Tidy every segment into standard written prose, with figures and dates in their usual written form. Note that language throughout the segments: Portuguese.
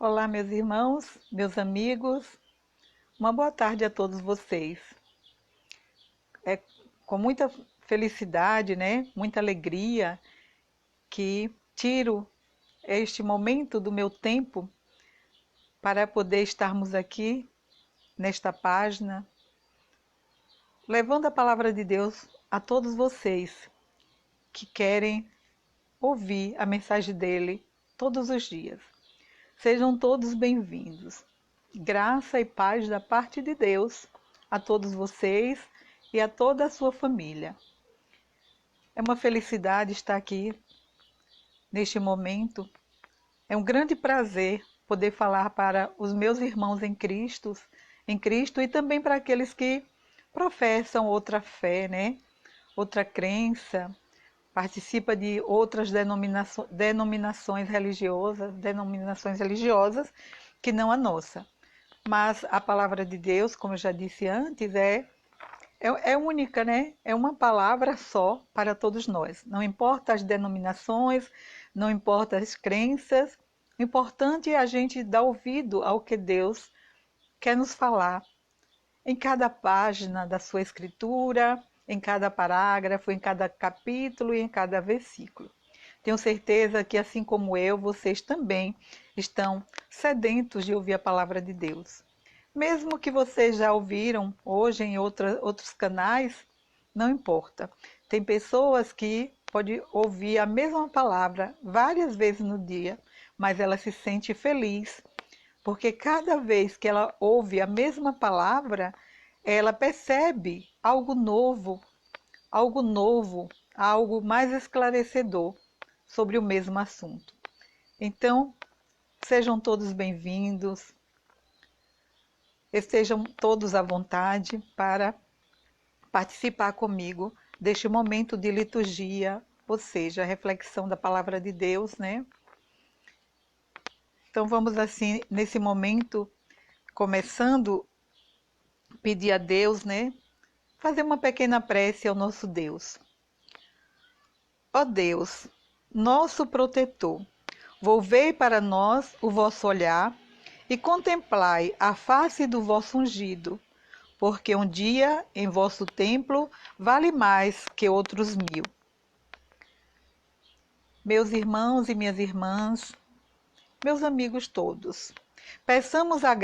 Olá, meus irmãos, meus amigos, uma boa tarde a todos vocês. É com muita felicidade, né? Muita alegria que tiro este momento do meu tempo para poder estarmos aqui nesta página, levando a palavra de Deus a todos vocês que querem ouvir a mensagem dele todos os dias. Sejam todos bem-vindos. Graça e paz da parte de Deus a todos vocês e a toda a sua família. É uma felicidade estar aqui neste momento. É um grande prazer poder falar para os meus irmãos em Cristo e também para aqueles que professam outra fé, né? Outra crença, participa de outras denominações religiosas que não a nossa. Mas a palavra de Deus, como eu já disse antes, é única, né? É uma palavra só para todos nós. Não importa as denominações, não importa as crenças, o importante é a gente dar ouvido ao que Deus quer nos falar em cada página da sua escritura, em cada parágrafo, em cada capítulo e em cada versículo. Tenho certeza que, assim como eu, vocês também estão sedentos de ouvir a palavra de Deus. Mesmo que vocês já ouviram hoje em outros canais, não importa. Tem pessoas que podem ouvir a mesma palavra várias vezes no dia, mas ela se sente feliz, porque cada vez que ela ouve a mesma palavra, ela percebe algo novo, algo mais esclarecedor sobre o mesmo assunto. Então, sejam todos bem-vindos. Estejam todos à vontade para participar comigo deste momento de liturgia, ou seja, a reflexão da palavra de Deus, né? Então vamos assim, nesse momento, começando, pedir a Deus, né? Fazer uma pequena prece ao nosso Deus. Ó Deus, nosso protetor, volvei para nós o vosso olhar e contemplai a face do vosso ungido, porque um dia em vosso templo vale mais que outros 1000. Meus irmãos e minhas irmãs, meus amigos todos, peçamos a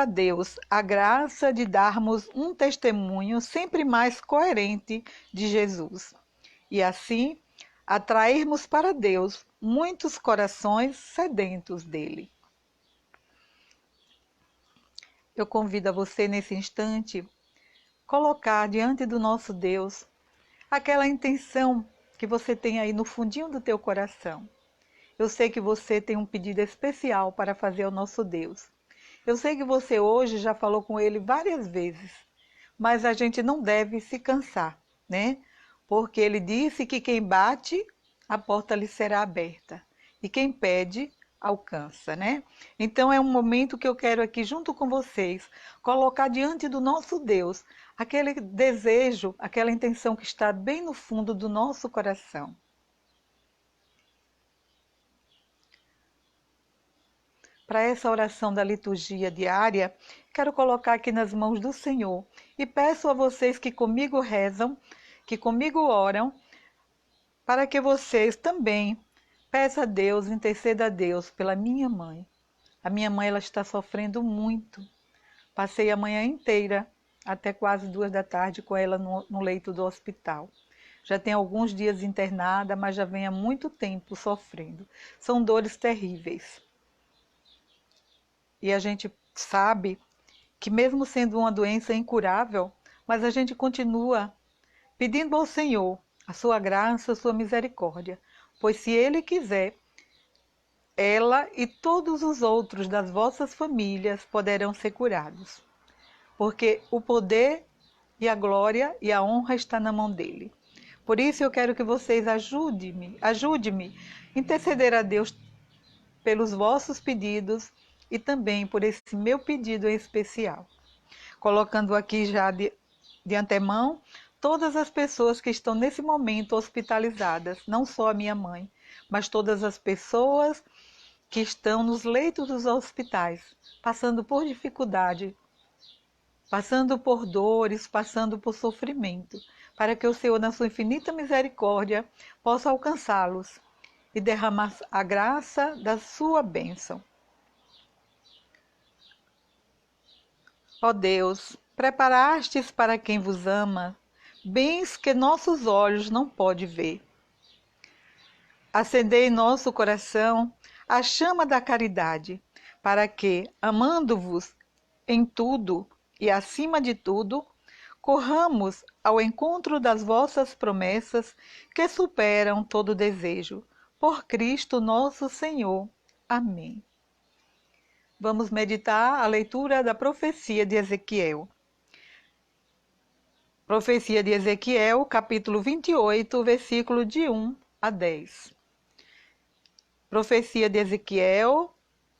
Deus a graça de darmos um testemunho sempre mais coerente de Jesus e assim atrairmos para Deus muitos corações sedentos dele. Eu convido a você nesse instante colocar diante do nosso Deus aquela intenção que você tem aí no fundinho do teu coração. Eu sei que você tem um pedido especial para fazer ao nosso Deus. Eu sei que você hoje já falou com ele várias vezes, mas a gente não deve se cansar, né? Porque ele disse que quem bate, a porta lhe será aberta. E quem pede, alcança, né? Então é um momento que eu quero aqui junto com vocês colocar diante do nosso Deus aquele desejo, aquela intenção que está bem no fundo do nosso coração. Para essa oração da liturgia diária, quero colocar aqui nas mãos do Senhor e peço a vocês que comigo rezam, que comigo oram, para que vocês também peçam a Deus, interceda a Deus pela minha mãe. A minha mãe ela está sofrendo muito. Passei a manhã inteira, até quase 2 da tarde, com ela no leito do hospital. Já tem alguns dias internada, mas já vem há muito tempo sofrendo. São dores terríveis. E a gente sabe que mesmo sendo uma doença incurável, mas a gente continua pedindo ao Senhor a sua graça, a sua misericórdia, pois se Ele quiser, ela e todos os outros das vossas famílias poderão ser curados, porque o poder e a glória e a honra está na mão dele. Por isso eu quero que vocês ajude-me a interceder a Deus pelos vossos pedidos e também por esse meu pedido em especial. Colocando aqui já de antemão todas as pessoas que estão nesse momento hospitalizadas, não só a minha mãe, mas todas as pessoas que estão nos leitos dos hospitais, passando por dificuldade, passando por dores, passando por sofrimento, para que o Senhor, na sua infinita misericórdia, possa alcançá-los e derramar a graça da sua bênção. Ó Deus, preparastes para quem vos ama bens que nossos olhos não podem ver. Acendei em nosso coração a chama da caridade, para que, amando-vos em tudo e acima de tudo, corramos ao encontro das vossas promessas que superam todo desejo. Por Cristo nosso Senhor. Amém. Vamos meditar a leitura da profecia de Ezequiel. Profecia de Ezequiel, capítulo 28, versículo de 1 a 10. Profecia de Ezequiel,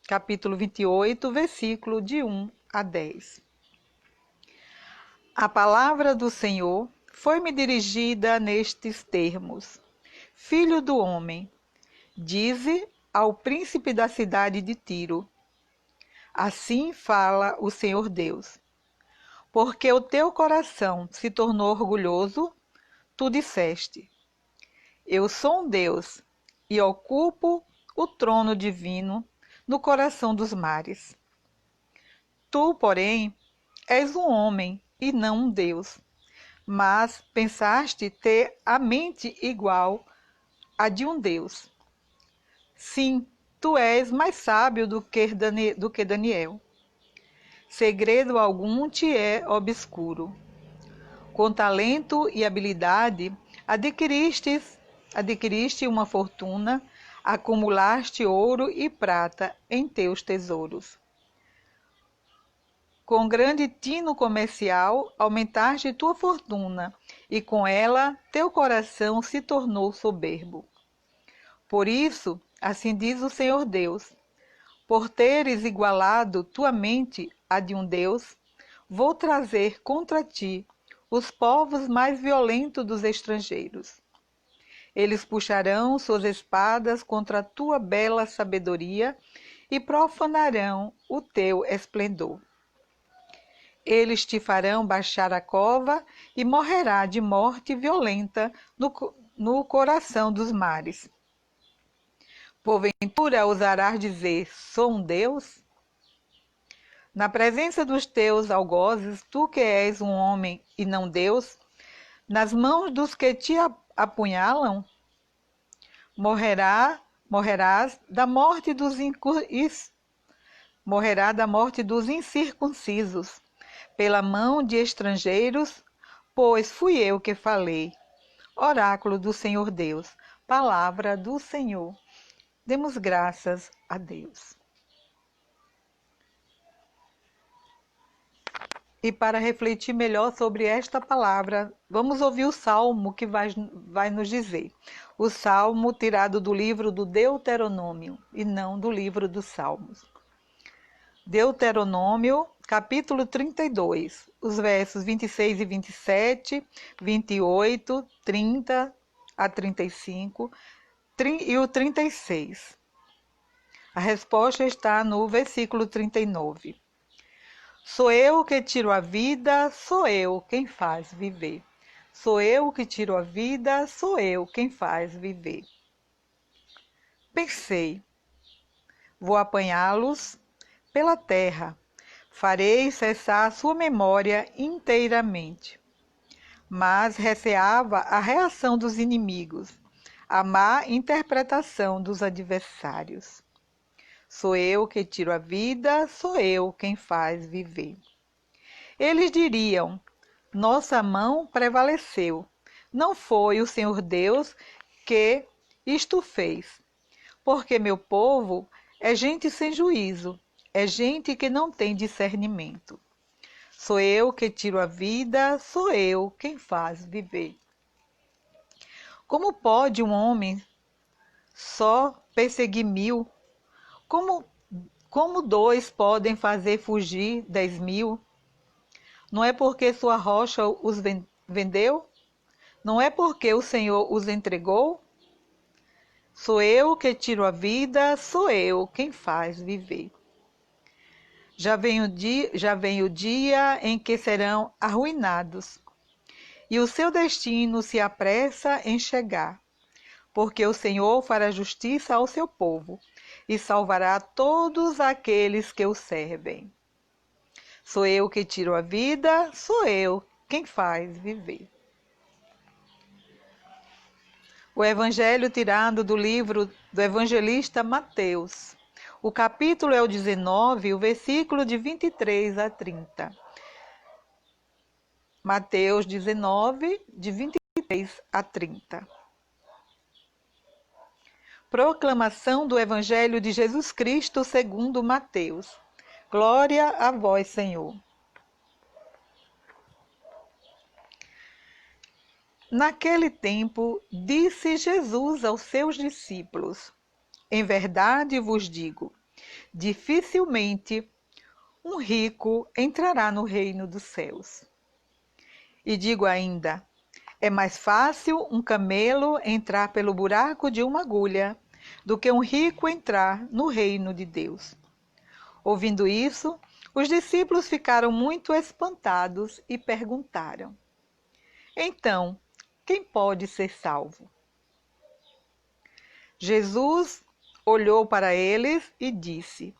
capítulo 28, versículo de 1 a 10. A palavra do Senhor foi-me dirigida nestes termos: Filho do homem, dize ao príncipe da cidade de Tiro: assim fala o Senhor Deus. Porque o teu coração se tornou orgulhoso, tu disseste: eu sou um Deus e ocupo o trono divino no coração dos mares. Tu, porém, és um homem e não um Deus, mas pensaste ter a mente igual à de um Deus. Sim, tu és mais sábio do que Daniel. Segredo algum te é obscuro. Com talento e habilidade adquiriste uma fortuna, acumulaste ouro e prata em teus tesouros. Com grande tino comercial aumentaste tua fortuna, e com ela teu coração se tornou soberbo. Por isso, assim diz o Senhor Deus: por teres igualado tua mente à de um Deus, vou trazer contra ti os povos mais violentos dos estrangeiros. Eles puxarão suas espadas contra a tua bela sabedoria e profanarão o teu esplendor. Eles te farão baixar a cova e morrerá de morte violenta no coração dos mares. Porventura ousarás dizer: sou um Deus? Na presença dos teus algozes, tu que és um homem e não Deus, nas mãos dos que te apunhalam, morrerás da morte dos incircuncisos, pela mão de estrangeiros, pois fui eu que falei. Oráculo do Senhor Deus, palavra do Senhor. Demos graças a Deus. E para refletir melhor sobre esta palavra, vamos ouvir o Salmo que vai nos dizer. O Salmo tirado do livro do Deuteronômio e não do livro dos Salmos. Deuteronômio, capítulo 32, os versos 26 e 27, 28, 30 a 35 e o 36. A resposta está no versículo 39. Sou eu que tiro a vida, sou eu quem faz viver. Sou eu que tiro a vida, sou eu quem faz viver. Pensei, vou apanhá-los pela terra, farei cessar sua memória inteiramente. Mas receava a reação dos inimigos, a má interpretação dos adversários. Sou eu que tiro a vida, sou eu quem faz viver. Eles diriam: nossa mão prevaleceu. Não foi o Senhor Deus que isto fez. Porque meu povo é gente sem juízo, é gente que não tem discernimento. Sou eu que tiro a vida, sou eu quem faz viver. Como pode um homem só perseguir 1000? Como dois podem fazer fugir 10.000? Não é porque sua rocha os vendeu? Não é porque o Senhor os entregou? Sou eu que tiro a vida, sou eu quem faz viver. Já vem o dia em que serão arruinados, e o seu destino se apressa em chegar, porque o Senhor fará justiça ao seu povo e salvará todos aqueles que o servem. Sou eu que tiro a vida, sou eu quem faz viver. O Evangelho tirado do livro do evangelista Mateus. O capítulo é o 19, o versículo de 23 a 30. Mateus 19, de 23 a 30. Proclamação do Evangelho de Jesus Cristo segundo Mateus. Glória a vós, Senhor. Naquele tempo, disse Jesus aos seus discípulos: Em verdade vos digo, dificilmente um rico entrará no reino dos céus. E digo ainda, é mais fácil um camelo entrar pelo buraco de uma agulha do que um rico entrar no reino de Deus. Ouvindo isso, os discípulos ficaram muito espantados e perguntaram: Então, quem pode ser salvo? Jesus olhou para eles e disse: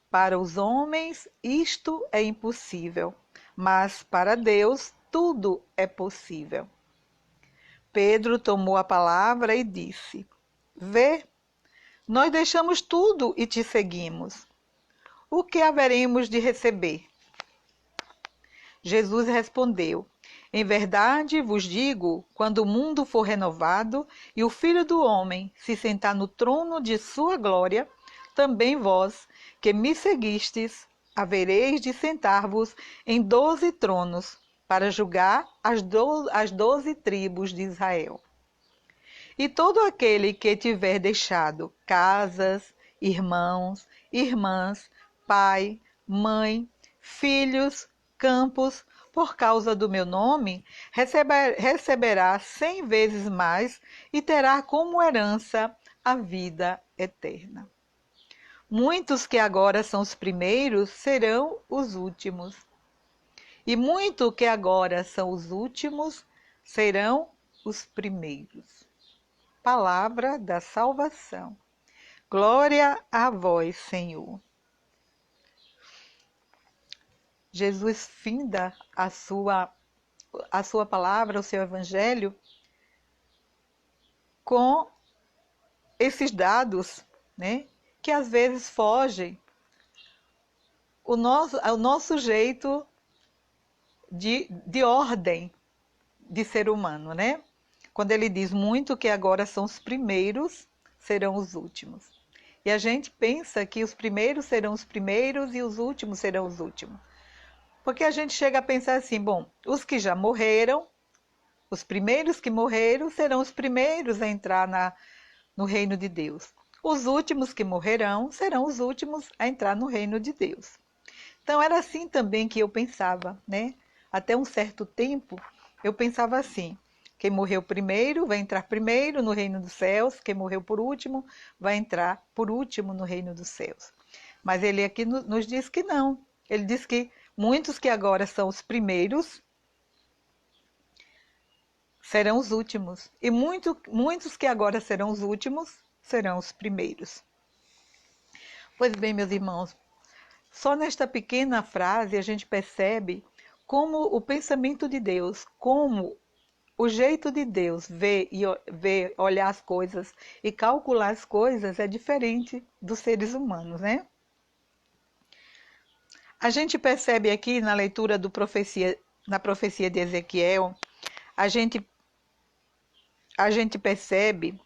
Para os homens isto é impossível, mas para Deus tudo é possível. Pedro tomou a palavra e disse: Vê, nós deixamos tudo e te seguimos. O que haveremos de receber? Jesus respondeu: Em verdade vos digo, quando o mundo for renovado e o Filho do Homem se sentar no trono de sua glória, também vós, que me seguistes, havereis de sentar-vos em 12 tronos, para julgar as 12 tribos de Israel. E todo aquele que tiver deixado casas, irmãos, irmãs, pai, mãe, filhos, campos, por causa do meu nome, receberá 100 vezes mais e terá como herança a vida eterna. Muitos que agora são os primeiros serão os últimos, e muitos que agora são os últimos serão os primeiros. Palavra da salvação. Glória a vós, Senhor. Jesus finda a sua palavra, o seu evangelho, com esses dados, né, que às vezes fogem ao nosso jeito de ordem de ser humano, né? Quando ele diz muito que agora são os primeiros, serão os últimos. E a gente pensa que os primeiros serão os primeiros e os últimos serão os últimos. Porque a gente chega a pensar assim, bom, os que já morreram, os primeiros que morreram serão os primeiros a entrar no reino de Deus. Os últimos que morrerão serão os últimos a entrar no reino de Deus. Então era assim também que eu pensava, né? Até um certo tempo eu pensava assim, quem morreu primeiro vai entrar primeiro no reino dos céus, quem morreu por último vai entrar por último no reino dos céus. Mas ele aqui nos diz que não. Ele diz que muitos que agora são os primeiros serão os últimos. E muitos que agora serão os últimos serão os primeiros. Pois bem, meus irmãos, só nesta pequena frase a gente percebe como o pensamento de Deus, como o jeito de Deus ver, olhar as coisas e calcular as coisas é diferente dos seres humanos, né? A gente percebe aqui na leitura na profecia de Ezequiel, a gente percebe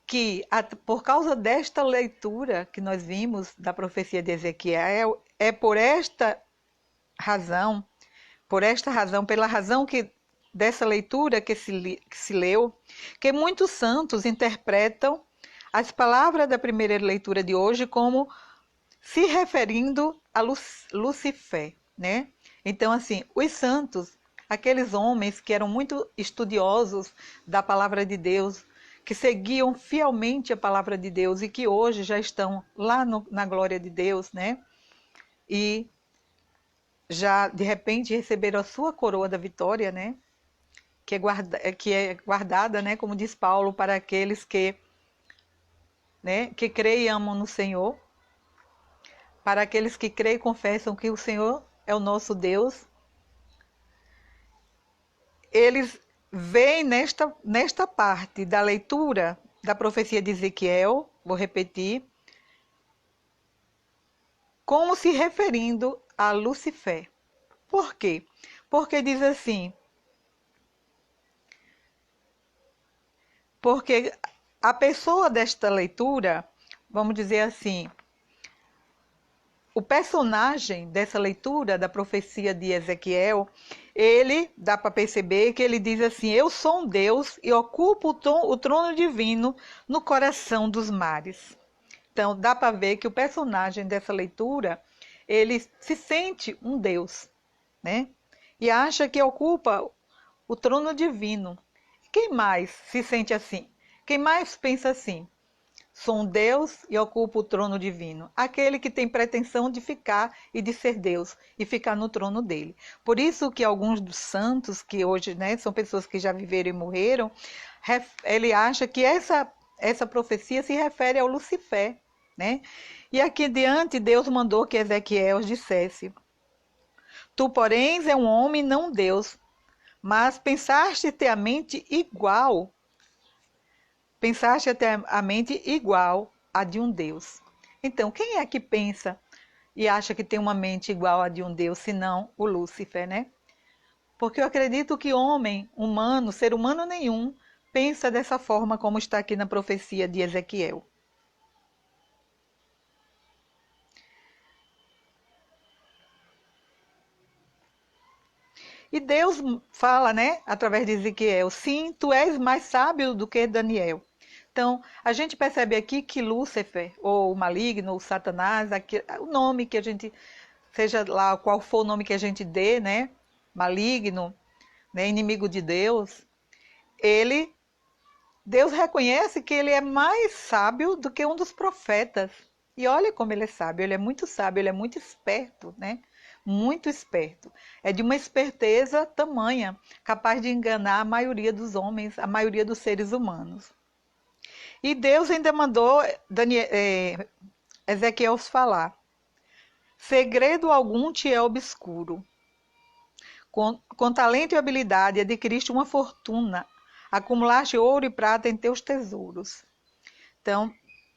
que por causa desta leitura que nós vimos da profecia de Ezequiel, é por esta razão, pela razão dessa leitura que se leu, que muitos santos interpretam as palavras da primeira leitura de hoje como se referindo a Lucifer, né? Então, assim, os santos, aqueles homens que eram muito estudiosos da palavra de Deus, que seguiam fielmente a palavra de Deus e que hoje já estão lá na glória de Deus, né? E já de repente receberam a sua coroa da vitória, né? Que é guardada, né? Como diz Paulo, para aqueles que, né? Que creem e amam no Senhor, para aqueles que creem e confessam que o Senhor é o nosso Deus. Eles veem nesta parte da leitura da profecia de Ezequiel, vou repetir, como se referindo a Lucifer. Por quê? Porque diz assim, porque a pessoa desta leitura, vamos dizer assim, o personagem dessa leitura da profecia de Ezequiel, ele dá para perceber que ele diz assim: eu sou um Deus e ocupo o trono divino no coração dos mares. Então dá para ver que o personagem dessa leitura, ele se sente um Deus, né? E acha que ocupa o trono divino. Quem mais se sente assim? Quem mais pensa assim? Sou um Deus e ocupo o trono divino. Aquele que tem pretensão de ficar e de ser Deus e ficar no trono dele. Por isso que alguns dos santos, que hoje, né, são pessoas que já viveram e morreram, ele acha que essa profecia se refere ao Lucifer, né? E aqui diante Deus mandou que Ezequiel dissesse: tu, porém, é um homem, não Deus, mas pensaste ter a mente igual. Pensaste até a mente igual à de um Deus. Então, quem é que pensa e acha que tem uma mente igual à de um Deus, senão o Lúcifer, né? Porque eu acredito que homem, humano, ser humano nenhum, pensa dessa forma como está aqui na profecia de Ezequiel. E Deus fala, né, através de Ezequiel: sim, tu és mais sábio do que Daniel. Então, a gente percebe aqui que Lúcifer, ou o maligno, ou Satanás, o nome que a gente, seja lá qual for o nome que a gente dê, né, maligno, né, inimigo de Deus, Deus reconhece que ele é mais sábio do que um dos profetas. E olha como sábio, ele é muito esperto, né? Muito esperto. É de uma esperteza tamanha, capaz de enganar a maioria dos homens, a maioria dos seres humanos. E Deus ainda mandou Ezequiel falar: segredo algum te é obscuro. Com talento e habilidade adquiriste uma fortuna, acumulaste ouro e prata em teus tesouros. Então,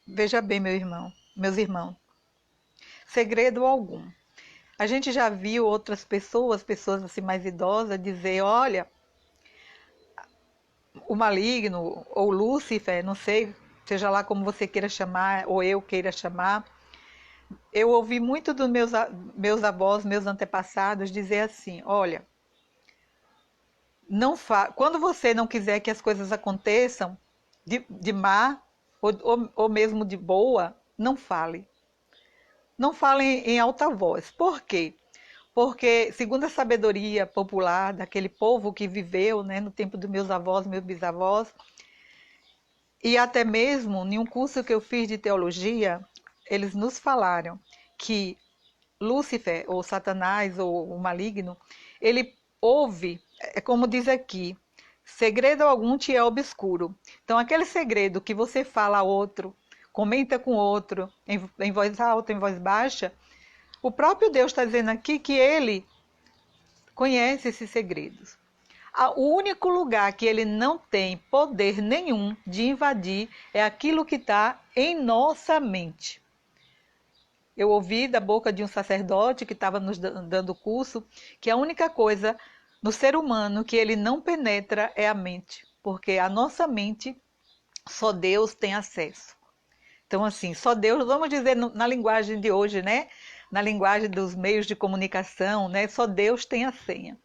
veja bem, meus irmãos, segredo algum. A gente já viu outras pessoas assim mais idosas, dizer: olha, o maligno ou Lúcifer, não sei, seja lá como você queira chamar, ou eu queira chamar. Eu ouvi muito dos meus avós, meus antepassados, dizer assim: olha, quando você não quiser que as coisas aconteçam de má ou mesmo de boa, não fale. Não fale em alta voz. Por quê? Porque, segundo a sabedoria popular daquele povo que viveu, né, no tempo dos meus avós, meus bisavós, e até mesmo em um curso que eu fiz de teologia, eles nos falaram que Lúcifer, ou Satanás, ou o maligno, ele ouve, é como diz aqui: segredo algum te é obscuro. Então, aquele segredo que você fala a outro, comenta com outro, em voz alta, em voz baixa, o próprio Deus está dizendo aqui que ele conhece esses segredos. O único lugar que ele não tem poder nenhum de invadir é aquilo que está em nossa mente. Eu ouvi da boca de um sacerdote que estava nos dando curso que a única coisa no ser humano que ele não penetra é a mente, porque a nossa mente só Deus tem acesso. Então, assim, só Deus, vamos dizer na linguagem de hoje, né? Na linguagem dos meios de comunicação, né? Só Deus tem a senha.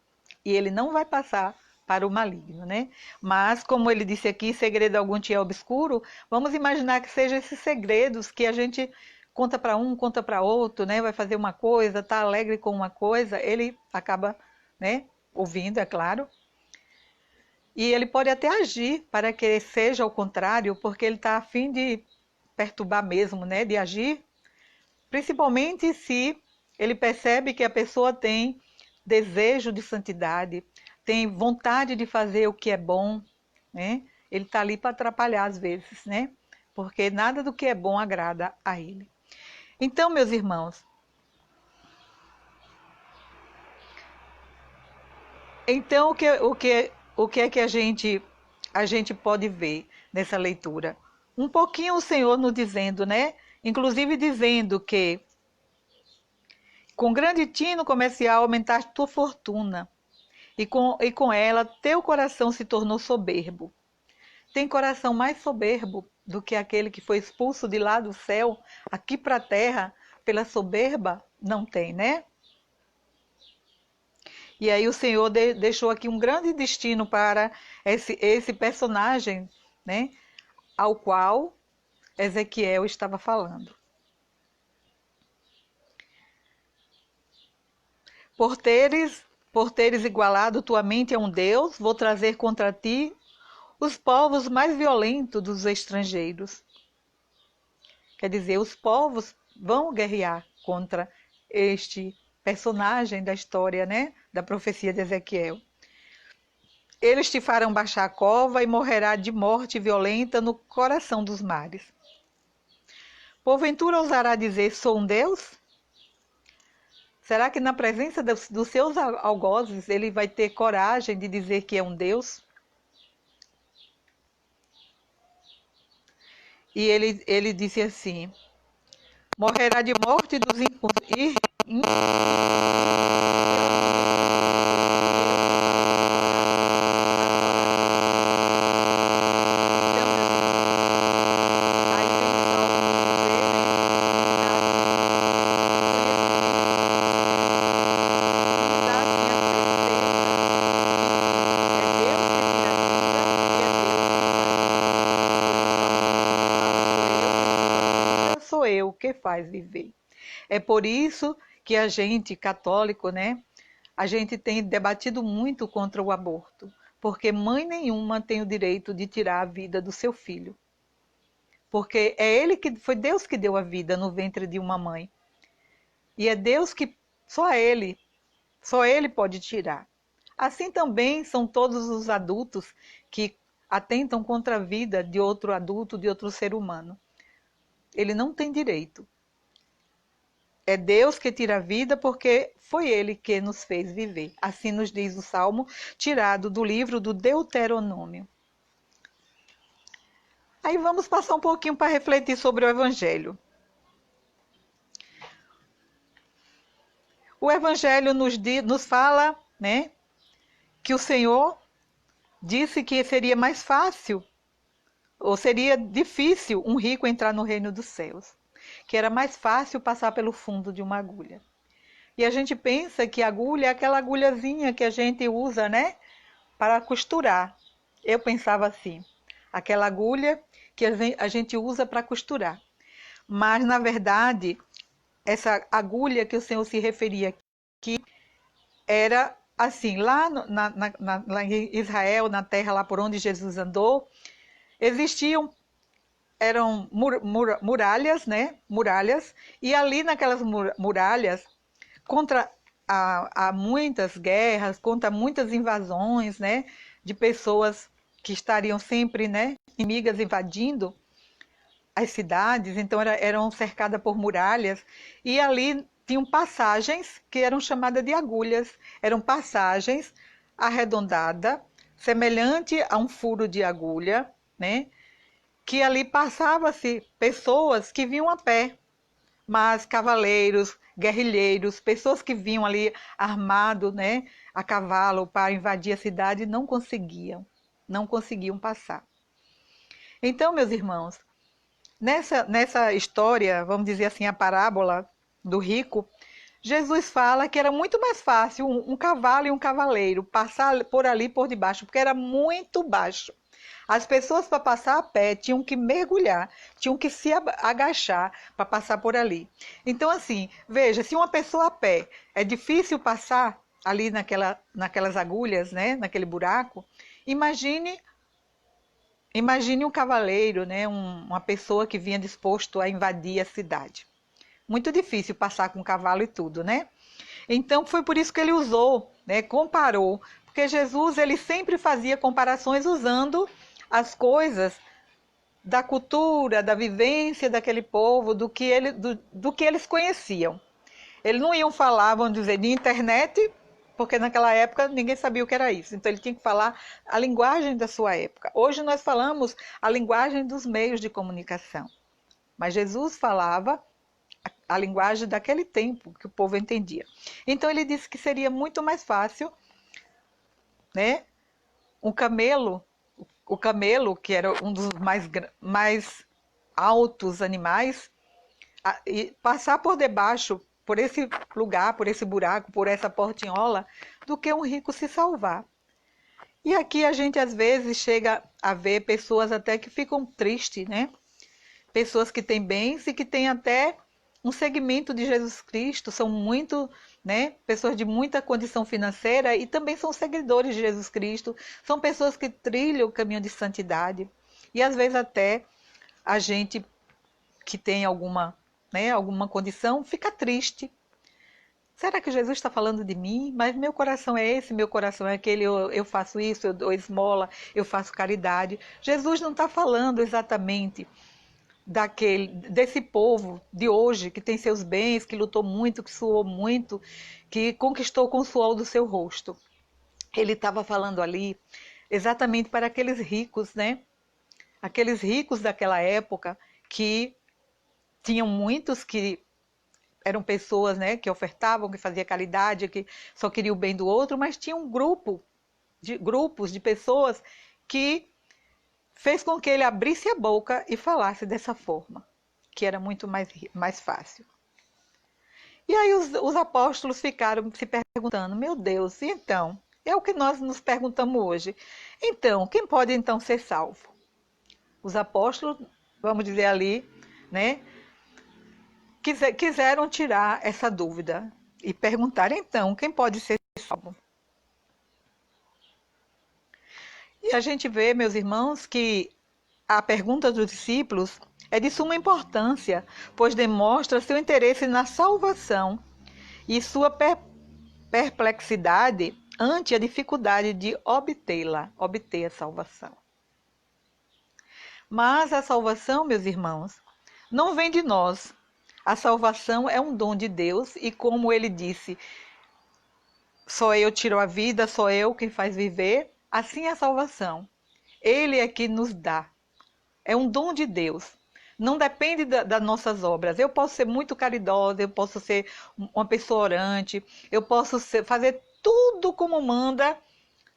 E ele não vai passar para o maligno, né? Mas, como ele disse aqui, segredo algum te é obscuro, vamos imaginar que sejam esses segredos que a gente conta para um, conta para outro, né? Vai fazer uma coisa, tá alegre com uma coisa, ele acaba, né, ouvindo, é claro. E ele pode até agir para que seja o contrário, porque ele está a fim de perturbar mesmo, né? De agir, principalmente se ele percebe que a pessoa tem desejo de santidade, tem vontade de fazer o que é bom, né? Ele está ali para atrapalhar às vezes, né? Porque nada do que é bom agrada a ele. Então, meus irmãos, então o que é que a gente pode ver nessa leitura? Um pouquinho o Senhor nos dizendo, né? Inclusive dizendo que com grande tino comercial aumentaste tua fortuna, e com ela teu coração se tornou soberbo. Tem coração mais soberbo do que aquele que foi expulso de lá do céu, aqui para a terra, pela soberba? Não tem, né? E aí o Senhor deixou aqui um grande destino para esse personagem, né? Ao qual Ezequiel estava falando. Por teres igualado tua mente a um Deus, vou trazer contra ti os povos mais violentos dos estrangeiros. Quer dizer, os povos vão guerrear contra este personagem da história, né? Da profecia de Ezequiel. Eles te farão baixar a cova e morrerá de morte violenta no coração dos mares. Porventura ousará dizer, sou um Deus? Será que na presença dos seus algozes ele vai ter coragem de dizer que é um Deus? E ele disse assim, morrerá de morte dos o que faz viver. É por isso que a gente, católico, né, a gente tem debatido muito contra o aborto, porque mãe nenhuma tem o direito de tirar a vida do seu filho. Porque foi Deus que deu a vida no ventre de uma mãe. E é Deus que, só ele pode tirar. Assim também são todos os adultos que atentam contra a vida de outro adulto, de outro ser humano. Ele não tem direito. É Deus que tira a vida porque foi Ele que nos fez viver. Assim nos diz o Salmo, tirado do livro do Deuteronômio. Aí vamos passar um pouquinho para refletir sobre o Evangelho. O Evangelho nos fala, né, que o Senhor disse que seria mais fácil, ou seria difícil um rico entrar no reino dos céus. Que era mais fácil passar pelo fundo de uma agulha. E a gente pensa que a agulha é aquela agulhazinha que a gente usa, né, para costurar. Eu pensava assim, aquela agulha que a gente usa para costurar. Mas, na verdade, essa agulha que o Senhor se referia aqui, era assim, lá em Israel, na terra lá por onde Jesus andou, eram muralhas, né? Muralhas, e ali naquelas muralhas, contra muitas guerras, contra muitas invasões, né? De pessoas que estariam sempre, né? Inimigas invadindo as cidades, então eram cercadas por muralhas, e ali tinham passagens que eram chamadas de agulhas, eram passagens arredondadas, semelhante a um furo de agulha, né? Que ali passava-se pessoas que vinham a pé, mas cavaleiros, guerrilheiros, pessoas que vinham ali armados, né, a cavalo para invadir a cidade, não conseguiam passar. Então, meus irmãos, nessa história, vamos dizer assim, a parábola do rico, Jesus fala que era muito mais fácil um cavalo e um cavaleiro passar por ali por debaixo, porque era muito baixo. As pessoas, para passar a pé, tinham que mergulhar, tinham que se agachar para passar por ali. Então, assim, veja, se uma pessoa a pé é difícil passar ali naquelas agulhas, né, naquele buraco, Imagine um cavaleiro, né? Uma pessoa que vinha disposto a invadir a cidade. Muito difícil passar com cavalo e tudo, né? Então foi por isso que ele usou, né? Comparou, porque Jesus ele sempre fazia comparações usando as coisas da cultura, da vivência daquele povo, do que eles conheciam. Eles não iam falar, vamos dizer, de internet, porque naquela época ninguém sabia o que era isso. Então ele tinha que falar a linguagem da sua época. Hoje nós falamos a linguagem dos meios de comunicação. Mas Jesus falava a linguagem daquele tempo que o povo entendia. Então ele disse que seria muito mais fácil, né? O camelo, que era um dos mais altos animais, e passar por debaixo, por esse lugar, por esse buraco, por essa portinhola, do que um rico se salvar. E aqui a gente às vezes chega a ver pessoas até que ficam tristes, né? Pessoas que têm bens e que têm até um segmento de Jesus Cristo, são muito, né, pessoas de muita condição financeira e também são seguidores de Jesus Cristo, são pessoas que trilham o caminho de santidade. E às vezes até a gente que tem alguma, né, alguma condição fica triste. Será que Jesus está falando de mim? Mas meu coração é esse, meu coração é aquele, eu faço isso, eu dou esmola, eu faço caridade. Jesus não está falando exatamente desse povo de hoje, que tem seus bens, que lutou muito, que suou muito, que conquistou com o suor do seu rosto. Ele estava falando ali exatamente para aqueles ricos, né? Aqueles ricos daquela época que tinham muitos que eram pessoas, né, que ofertavam, que faziam caridade, que só queriam o bem do outro, mas tinha um grupos de pessoas que fez com que ele abrisse a boca e falasse dessa forma, que era muito mais fácil. E aí os apóstolos ficaram se perguntando, meu Deus, e então? É o que nós nos perguntamos hoje. Então, quem pode então ser salvo? Os apóstolos, vamos dizer ali, né, quiseram tirar essa dúvida e perguntar então, quem pode ser salvo? E a gente vê, meus irmãos, que a pergunta dos discípulos é de suma importância, pois demonstra seu interesse na salvação e sua perplexidade ante a dificuldade de obter a salvação. Mas a salvação, meus irmãos, não vem de nós. A salvação é um dom de Deus e, como ele disse, só eu tiro a vida, só eu quem faz viver, assim é a salvação. Ele é que nos dá. É um dom de Deus. Não depende das nossas obras. Eu posso ser muito caridosa, eu posso ser uma pessoa orante, eu posso fazer tudo como manda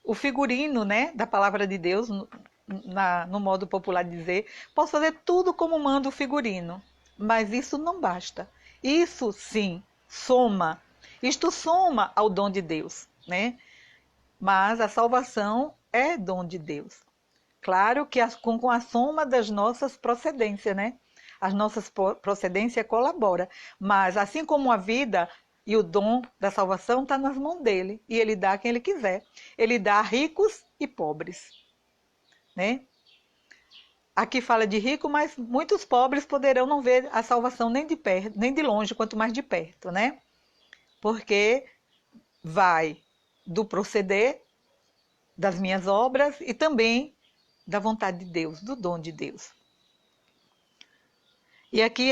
o figurino, né, da palavra de Deus, no modo popular de dizer. Posso fazer tudo como manda o figurino, mas isso não basta. Isso, sim, soma. Isto soma ao dom de Deus, né? Mas a salvação é dom de Deus. Claro que com a soma das nossas procedências, né? As nossas procedências colaboram. Mas assim como a vida e o dom da salvação está nas mãos dele. E ele dá a quem ele quiser. Ele dá a ricos e pobres, né? Aqui fala de rico, mas muitos pobres poderão não ver a salvação nem de perto, nem de longe, quanto mais de perto, né? Porque vai do proceder das minhas obras e também da vontade de Deus, do dom de Deus. E aqui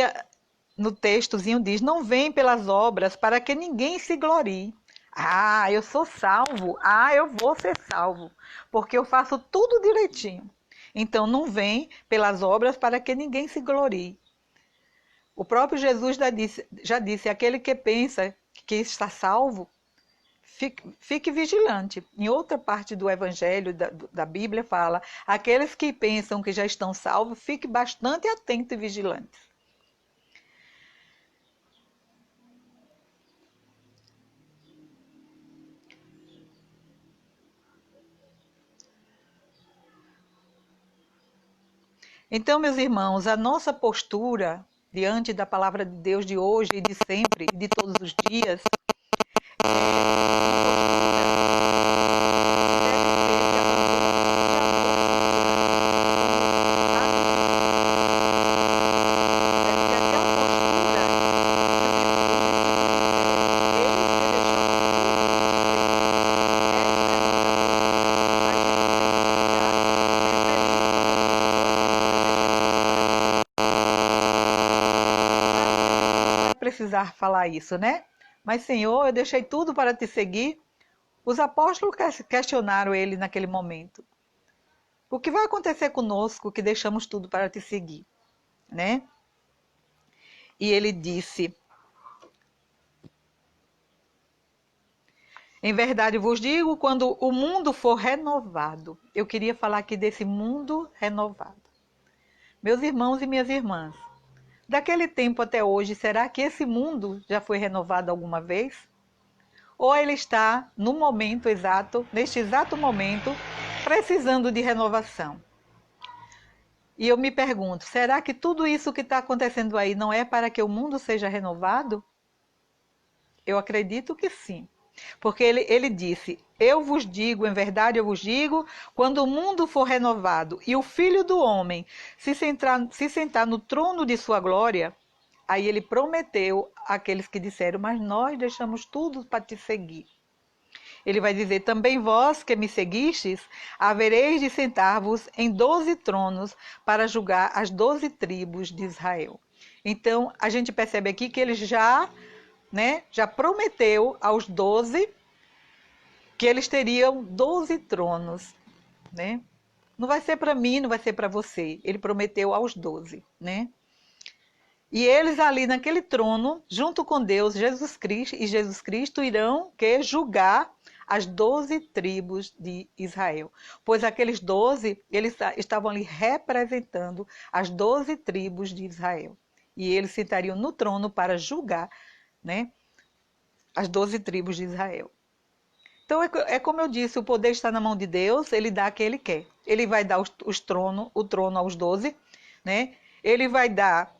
no textozinho diz, não vem pelas obras para que ninguém se glorie. Ah, eu sou salvo. Ah, eu vou ser salvo, porque eu faço tudo direitinho. Então não vem pelas obras para que ninguém se glorie. O próprio Jesus já disse, aquele que pensa que está salvo, fique vigilante. Em outra parte do Evangelho, da Bíblia, fala, aqueles que pensam que já estão salvos, fique bastante atento e vigilante. Então, meus irmãos, a nossa postura diante da palavra de Deus de hoje e de sempre, de todos os dias, precisar falar isso, né? Mas, Senhor, eu deixei tudo para te seguir. Os apóstolos questionaram ele naquele momento. O que vai acontecer conosco que deixamos tudo para te seguir, né? E ele disse: em verdade vos digo, quando o mundo for renovado. Eu queria falar aqui desse mundo renovado. Meus irmãos e minhas irmãs, daquele tempo até hoje, será que esse mundo já foi renovado alguma vez? Ou ele está no momento exato, neste exato momento, precisando de renovação? E eu me pergunto, será que tudo isso que está acontecendo aí não é para que o mundo seja renovado? Eu acredito que sim. Porque ele disse, eu vos digo, em verdade eu vos digo, quando o mundo for renovado e o Filho do Homem se sentar no trono de sua glória, aí ele prometeu àqueles que disseram, mas nós deixamos tudo para te seguir. Ele vai dizer, também vós que me seguistes, havereis de sentar-vos em 12 tronos para julgar as 12 tribos de Israel. Então, a gente percebe aqui que ele já prometeu aos 12 que eles teriam 12 tronos, né? Não vai ser para mim, não vai ser para você. Ele prometeu aos 12, né? E eles ali naquele trono, junto com Deus, Jesus Cristo irão julgar as 12 tribos de Israel. Pois aqueles 12, eles estavam ali representando as 12 tribos de Israel. E eles sentariam no trono para julgar, né, as 12 tribos de Israel. Então, é como eu disse, o poder está na mão de Deus, ele dá a quem ele quer. Ele vai dar o trono aos 12, né? Ele vai dar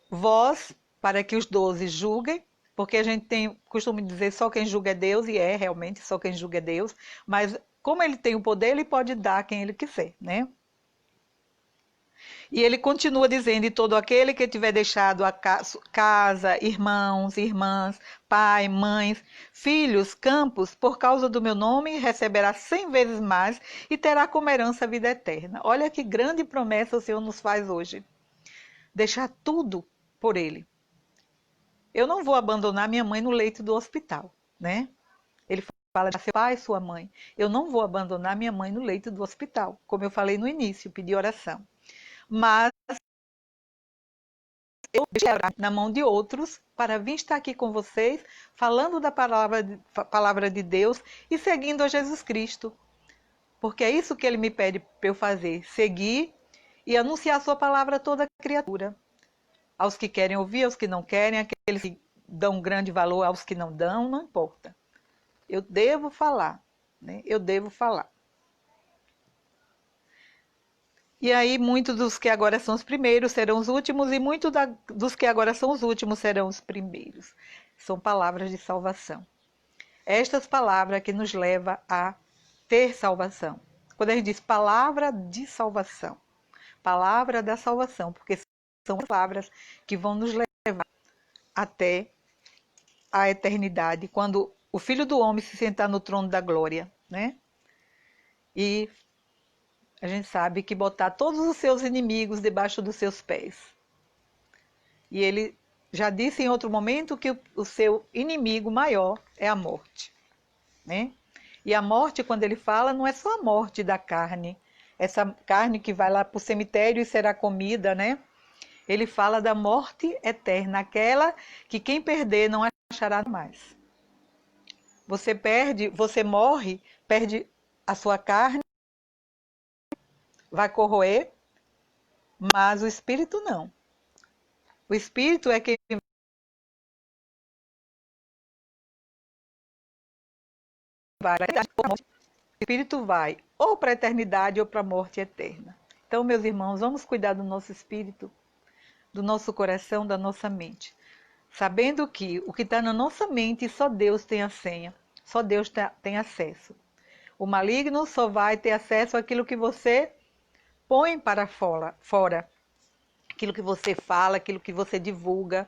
voz para que os 12 julguem, porque a gente tem costume de dizer só quem julga é Deus, e é realmente só quem julga é Deus, mas como ele tem o poder, ele pode dar a quem ele quiser, né? E ele continua dizendo, e todo aquele que tiver deixado a casa, irmãos, irmãs, pai, mães, filhos, campos, por causa do meu nome, receberá 100 vezes mais e terá como herança a vida eterna. Olha que grande promessa o Senhor nos faz hoje. Deixar tudo por ele. Eu não vou abandonar minha mãe no leito do hospital, né? Ele fala de seu pai e sua mãe. Eu não vou abandonar minha mãe no leito do hospital, como eu falei no início, pedi oração. Mas eu deixo na mão de outros para vir estar aqui com vocês, falando da palavra de Deus e seguindo a Jesus Cristo. Porque é isso que ele me pede para eu fazer, seguir e anunciar a sua palavra a toda criatura. Aos que querem ouvir, aos que não querem, aqueles que dão grande valor aos que não dão, não importa. Eu devo falar, né? Eu devo falar. E aí, muitos dos que agora são os primeiros serão os últimos, e muitos dos que agora são os últimos serão os primeiros. São palavras de salvação. Estas palavras que nos levam a ter salvação. Quando a gente diz palavra de salvação, palavra da salvação, porque são palavras que vão nos levar até a eternidade, quando o Filho do Homem se sentar no trono da glória, né? E a gente sabe que botar todos os seus inimigos debaixo dos seus pés. E ele já disse em outro momento que o seu inimigo maior é a morte, né? E a morte, quando ele fala, não é só a morte da carne, essa carne que vai lá para o cemitério e será comida, né? Ele fala da morte eterna, aquela que quem perder não achará mais. Você perde, você morre, perde a sua carne, vai corroer, mas o espírito não. O espírito é quem vai. O espírito vai ou para a eternidade ou para a morte eterna. Então, meus irmãos, vamos cuidar do nosso espírito, do nosso coração, da nossa mente. Sabendo que o que está na nossa mente, só Deus tem a senha. Só Deus tem acesso. O maligno só vai ter acesso àquilo que você põe para fora. Aquilo que você fala, aquilo que você divulga.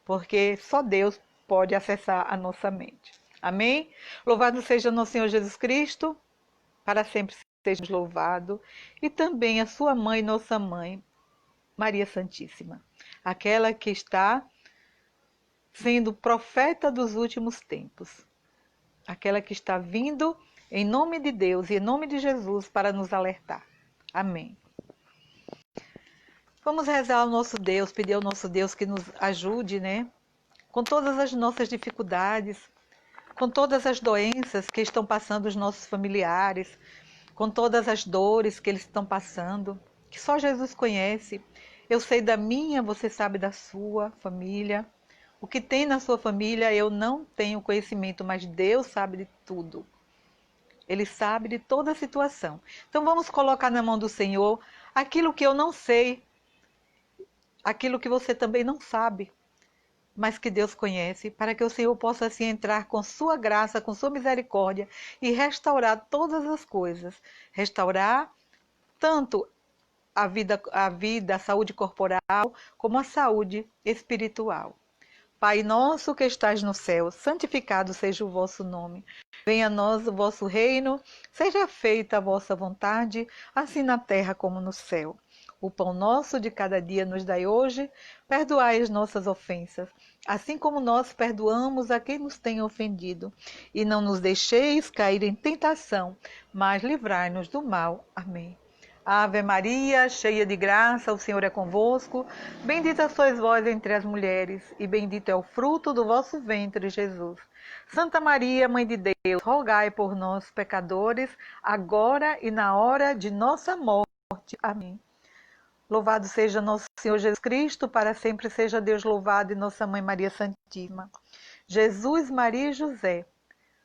Porque só Deus pode acessar a nossa mente. Amém? Louvado seja nosso Senhor Jesus Cristo. Para sempre seja louvado. E também a sua mãe, nossa mãe, Maria Santíssima. Aquela que está sendo profeta dos últimos tempos. Aquela que está vindo em nome de Deus e em nome de Jesus para nos alertar. Amém. Vamos rezar ao nosso Deus, pedir ao nosso Deus que nos ajude, né? Com todas as nossas dificuldades, com todas as doenças que estão passando os nossos familiares, com todas as dores que eles estão passando, que só Jesus conhece. Eu sei da minha, você sabe da sua família. O que tem na sua família eu não tenho conhecimento, mas Deus sabe de tudo. Ele sabe de toda a situação. Então vamos colocar na mão do Senhor aquilo que eu não sei, aquilo que você também não sabe, mas que Deus conhece, para que o Senhor possa assim entrar com sua graça, com sua misericórdia e restaurar todas as coisas. Restaurar tanto a saúde corporal, como a saúde espiritual. Pai nosso que estais no céu, santificado seja o vosso nome. Venha a nós o vosso reino, seja feita a vossa vontade, assim na terra como no céu. O pão nosso de cada dia nos dai hoje, perdoai as nossas ofensas, assim como nós perdoamos a quem nos tem ofendido. E não nos deixeis cair em tentação, mas livrai-nos do mal. Amém. Ave Maria, cheia de graça, o Senhor é convosco. Bendita sois vós entre as mulheres, e bendito é o fruto do vosso ventre, Jesus. Santa Maria, Mãe de Deus, rogai por nós, pecadores, agora e na hora de nossa morte. Amém. Louvado seja nosso Senhor Jesus Cristo, para sempre seja Deus louvado e nossa Mãe Maria Santíssima. Jesus, Maria e José,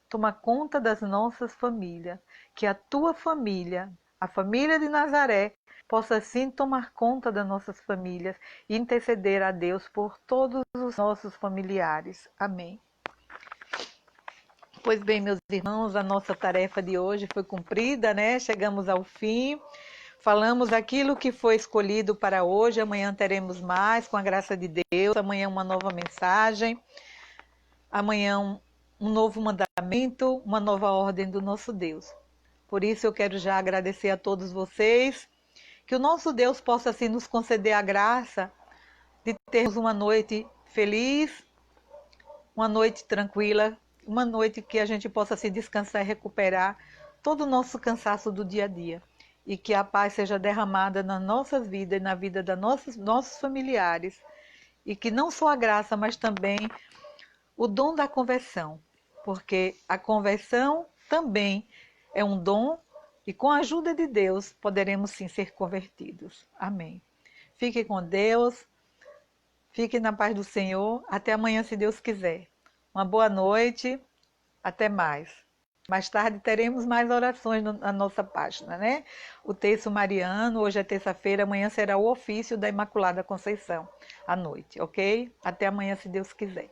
toma conta das nossas famílias, que a tua família, a família de Nazaré, possa assim tomar conta das nossas famílias e interceder a Deus por todos os nossos familiares. Amém. Pois bem, meus irmãos, a nossa tarefa de hoje foi cumprida, né? Chegamos ao fim. Falamos aquilo que foi escolhido para hoje. Amanhã teremos mais, com a graça de Deus. Amanhã uma nova mensagem. Amanhã um novo mandamento, uma nova ordem do nosso Deus. Por isso eu quero já agradecer a todos vocês, que o nosso Deus possa assim nos conceder a graça de termos uma noite feliz, uma noite tranquila, uma noite que a gente possa se descansar e recuperar todo o nosso cansaço do dia a dia. E que a paz seja derramada nas nossas vidas e na vida dos nossos familiares. E que não só a graça, mas também o dom da conversão, porque a conversão também é um dom e com a ajuda de Deus poderemos sim ser convertidos. Amém. Fique com Deus, fique na paz do Senhor, até amanhã se Deus quiser. Uma boa noite, até mais. Mais tarde teremos mais orações na nossa página, né? O Terço Mariano, hoje é terça-feira, amanhã será o ofício da Imaculada Conceição, à noite, ok? Até amanhã se Deus quiser.